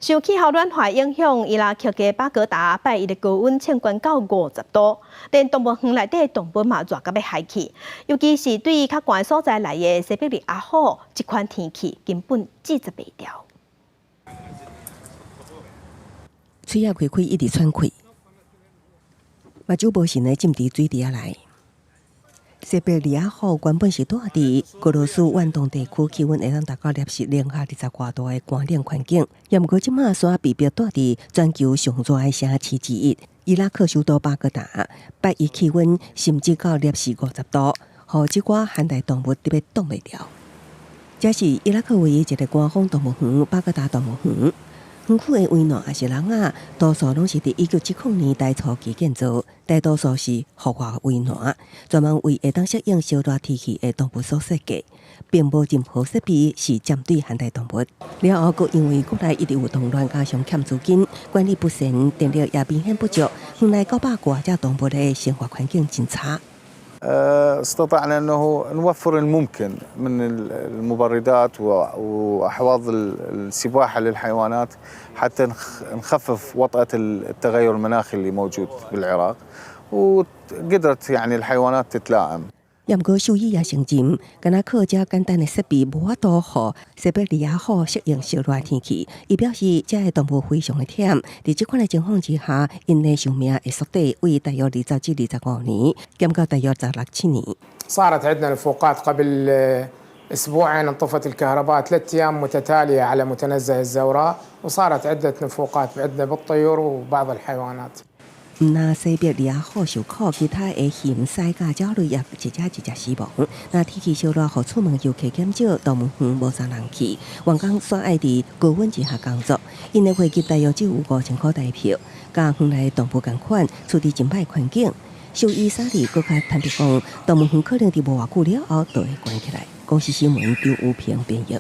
受气候暖化影响，伊拉克嘅巴格达拜一日高温降悬到50度，连动物园内底动物嘛热到要害去。尤其是对较悬所在来嘅西伯利亚虎，这款天气根本制止袂掉。嘴啊开开，一直喘气，目睭无神的浸伫水底下来。西伯利亚虎原本是住伫俄罗斯远东地区，气温会当达到摄氏零下20外度的寒冷环境。也毋过即马煞被迫住伫全球上热的城市之一伊拉克首都巴格达，拜一气温甚至到摄氏50度，互即寡寒带动物特别挡袂了。这是伊拉克唯一一个官方动物园——巴格达动物园。园区的围栏也是人啊，多数拢是伫1970年代初期建造，大多数是户外围栏，专门为会当适应烧热天气的动物所设计，并无任何设备是针对寒带动物。了后，佫因为国内一直有动乱，加上欠资金、管理不善、电力也明显不足，园内900多只动物的生活环境真差。استطعنا انه نوفر الممكن من المبردات واحواض السباحه للحيوانات حتى نخفف وطأة التغير المناخي اللي موجود بالعراق وقدرت يعني الحيوانات تتلائم. 也毋过，兽医也承认，敢若靠这简单的设备无法度互西伯利亚虎适应烧热天气。伊表示，这个动物非常的忝，在这款的情况之下，因的寿命会缩短为大约20至25年，减到大约16、7年。صارت عندنا نفوقات قبل اسبوعين انطفت الكهرباء 3 أيام متتاليه على متنزه الزوراء وصارت عده نفوقات عندنا بالطيور وبعض الحيوانات. 毋那西伯利亚虎受苦，其他的禽狮甲鸟类也一只死亡。那天气烧热，互出门游客减少，动物园无啥人去，员工煞爱伫高温之下工作，因的会期大约只有5000块台票。甲园内动物共款，处伫真歹环境。兽医沙利佫较坦白讲，动物园可能伫无偌久了后就会关起来。公司新闻张武平编译。